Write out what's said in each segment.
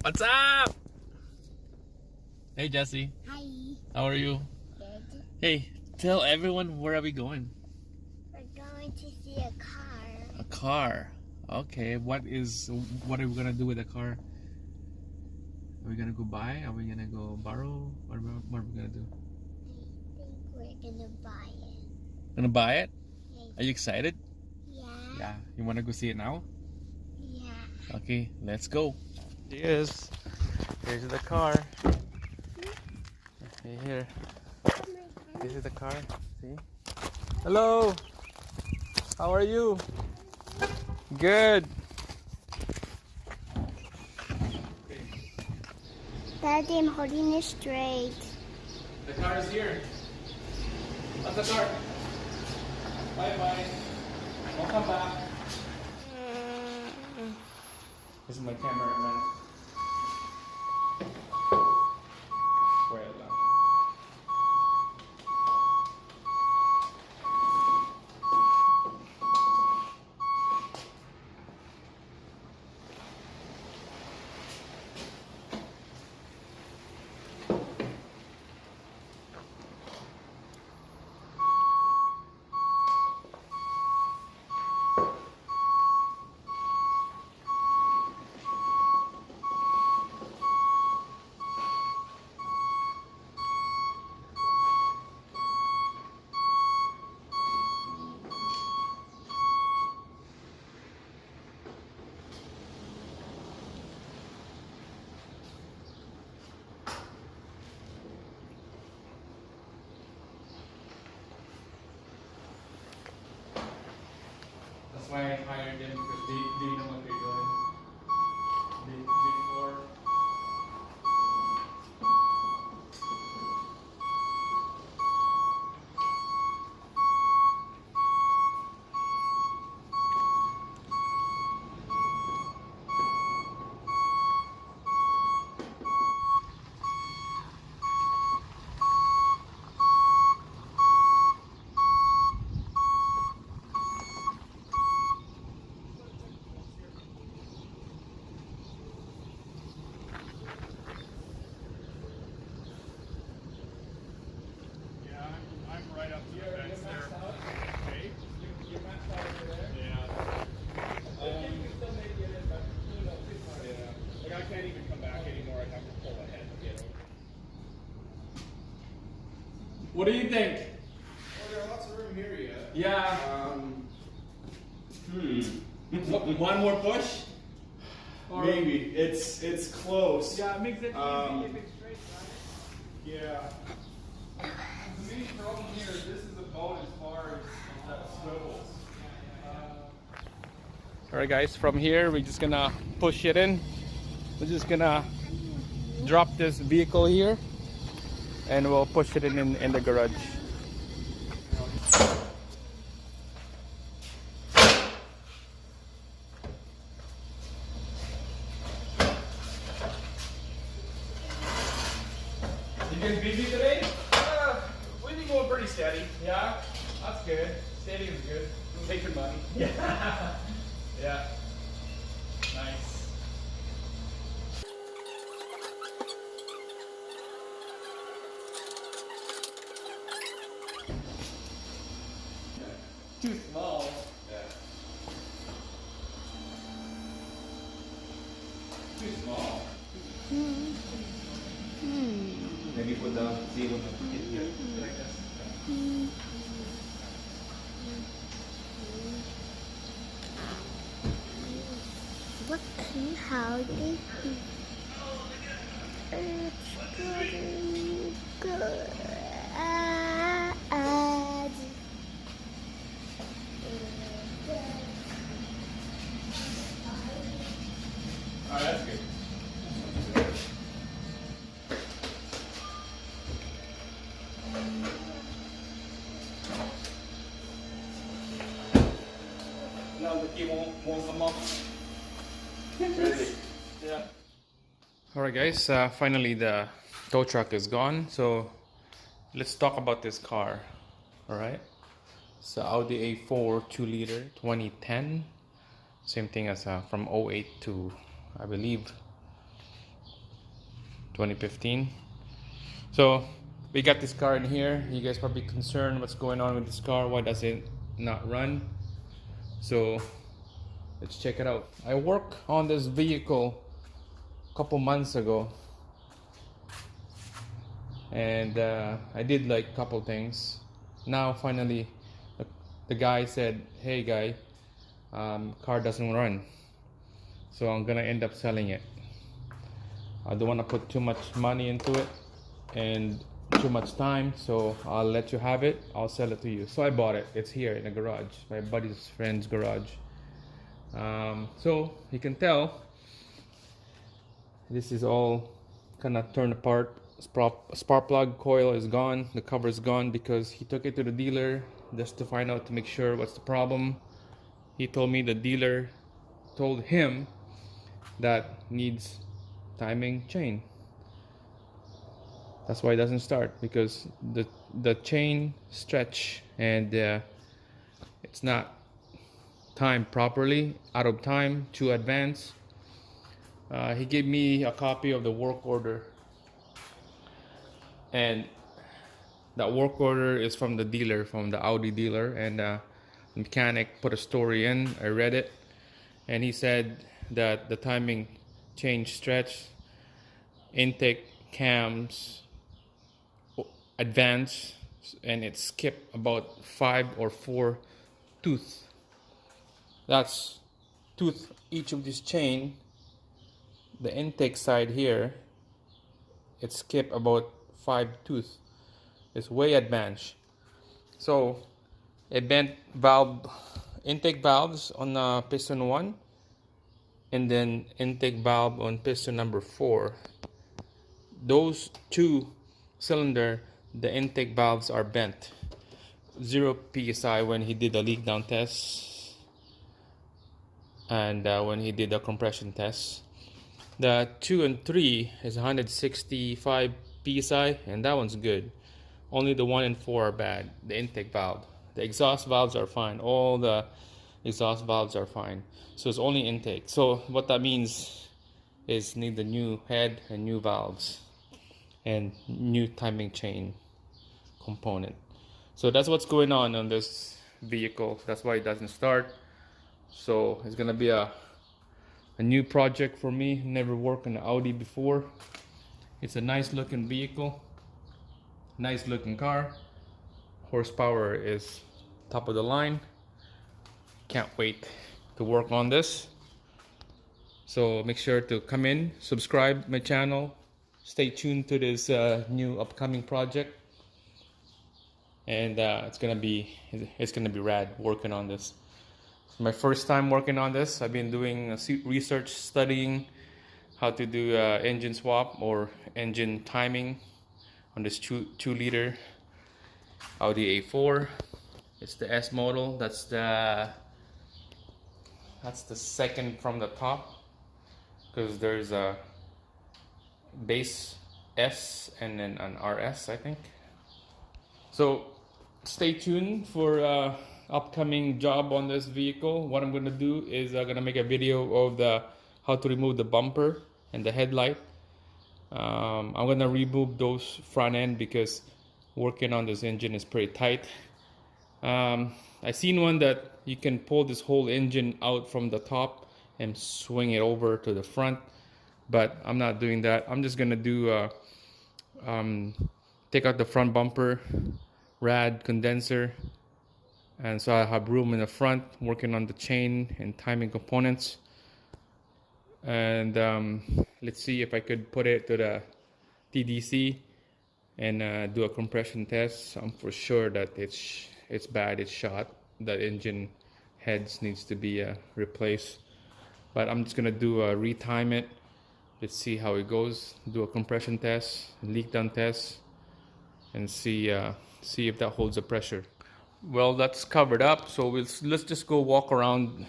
What's up? Hey Jesse, Hi. how are you? Good. Hey, tell everyone where are we going? We're going to see a car. A car. Okay, what are we gonna do with the car? Are we gonna go buy? Are we gonna go borrow? What are we gonna do? I think we're gonna buy it. Gonna buy it? Yes. Are you excited? Yeah. Yeah. You wanna go see it now? Yeah. Okay, let's go. Yes. Here's the car. Hey, here. Oh my God. This is the car. See? Hello. How are you? Good. Daddy, I'm holding it straight. The car is here. What's the car? Bye bye. I'll come back. This is my cameraman. Wait lang. That's why I hired them because they know what they're doing. Before. Yeah, I'm right up to the fence there. Okay. You're maxed out over there. Yeah. You can still make it in, but who knows? It's fine. Yeah. Like I can't even come back anymore. I have to pull ahead to get over. What do you think? Oh, there are lots of room here yet. Yeah. One more push? Or- Maybe. It's close. Yeah, it makes it easy if it's straight, Yeah. The main problem here is this is about as far as that swivels. Alright guys, from here we're just gonna push it in. We're just gonna drop this vehicle here and we'll push it in the garage. You guys busy today? We've been going pretty steady. Yeah, that's good. Steady is good. Making money. Yeah. Yeah. Nice. Too small. Yeah. Too small. Maybe put the zero here. Like this. What can how did it's getting good. Oh, that's good. Now the key won't come off. Ready? Yeah. Alright guys, finally the tow truck is gone. So let's talk about this car. Alright. It's the Audi A4 2-liter 2010. Same thing as from 08 to, I believe, 2015. So we got this car in here. You guys probably concerned what's going on with this car. Why does it not run? So let's check it out. I worked on this vehicle a couple months ago, and I did like a couple things. Now finally the guy said, hey guy, car doesn't run, so I'm gonna end up selling it. I don't want to put too much money into it and too much time, so I'll let you have it. I'll sell it to you. So I bought it. It's here in the garage, my buddy's friend's garage. So you can tell this is all kind of torn apart. Spark plug coil is gone, the cover is gone, because he took it to the dealer just to find out, to make sure what's the problem. He told me the dealer told him that needs timing chain. That's why it doesn't start, because the chain stretch and it's not timed properly, out of time, too advanced. He gave me a copy of the work order, and that work order is from the dealer, from the Audi dealer, and the mechanic put a story in. I read it, and he said that the timing chain stretch, intake cams advance, and it skipped about 5 or 4 tooth. That's tooth each of this chain. The intake side here, it skipped about 5 tooth. It's way advanced. So it bent valve, intake valves on piston 1, and then intake valve on piston number 4. Those 2 cylinder, the intake valves are bent. 0 psi when he did the leak down test, and when he did the compression test. The 2 and 3 is 165 psi, and that one's good. Only the 1 and 4 are bad, the intake valve. The exhaust valves are fine. All the exhaust valves are fine. So it's only intake. So what that means is need the new head and new valves and new timing chain component. So that's what's going on this vehicle. That's why it doesn't start. So it's gonna be a new project for me. Never worked on an Audi before. It's a nice looking vehicle, nice looking car. Horsepower is top of the line. Can't wait to work on this. So make sure to come in, subscribe my channel, stay tuned to this new upcoming project, and it's gonna be rad working on this. My first time working on this. I've been doing research, studying how to do engine swap or engine timing on this 2-liter Audi A4. It's the S model. That's the second from the top, because there's a base S and then an RS, I think. So stay tuned for upcoming job on this vehicle. What I'm gonna do is I'm gonna make a video of how to remove the bumper and the headlight. I'm gonna remove those front end because working on this engine is pretty tight. I seen one that you can pull this whole engine out from the top and swing it over to the front, but I'm not doing that. I'm just gonna do take out the front bumper, rad condenser, and so I have room in the front, working on the chain and timing components. And let's see if I could put it to the TDC and do a compression test. I'm for sure that it's bad, it's shot. The engine heads needs to be replaced. But I'm just gonna do a retime it. Let's see how it goes. Do a compression test, leak down test, and see if that holds the pressure. Well, that's covered up, so let's just go walk around,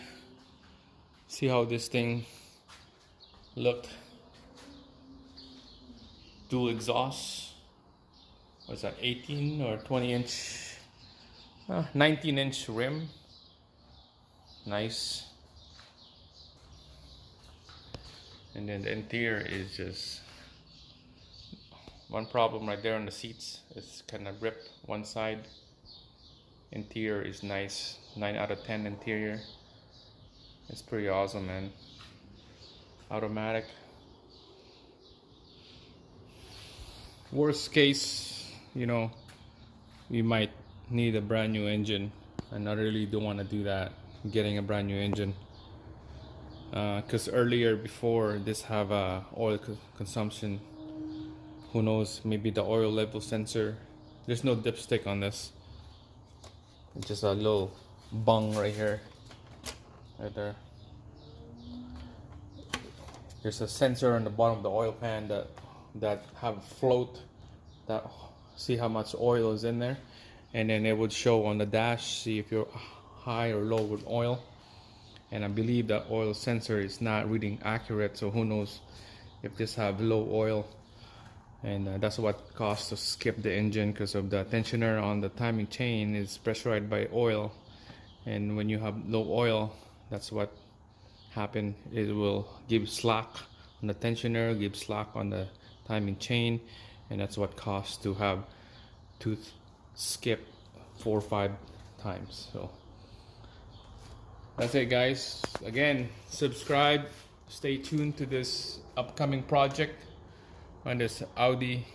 see how this thing looked. Dual exhaust. What's that, 18 or 20 inch? 19 inch rim. Nice. And then the interior is just One problem right there on the seats, it's kind of ripped one side. Interior is nice, 9 out of 10 interior. It's pretty awesome, man. Automatic. Worst case, you know, you might need a brand new engine, and I really don't want to do that, getting a brand new engine, because earlier before this have a oil consumption. Who knows, maybe the oil level sensor. There's no dipstick on this, it's just a little bung right here, right there. There's a sensor on the bottom of the oil pan that have float that see how much oil is in there, and then it would show on the dash, see if you're high or low with oil. And I believe that oil sensor is not reading accurate, so who knows if this have low oil, and that's what caused to skip the engine, because of the tensioner on the timing chain is pressurized by oil, and when you have low oil, that's what happen. It will give slack on the tensioner, give slack on the timing chain, and that's what caused to have to skip 4 or 5 times. So that's it, guys. Again, subscribe, stay tuned to this upcoming project on this Audi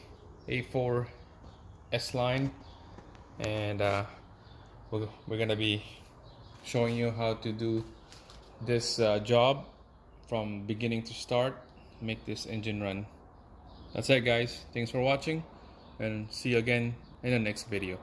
A4 S line, and we're gonna be showing you how to do this job from beginning to start, make this engine run. That's it, guys. Thanks for watching, and see you again in the next video.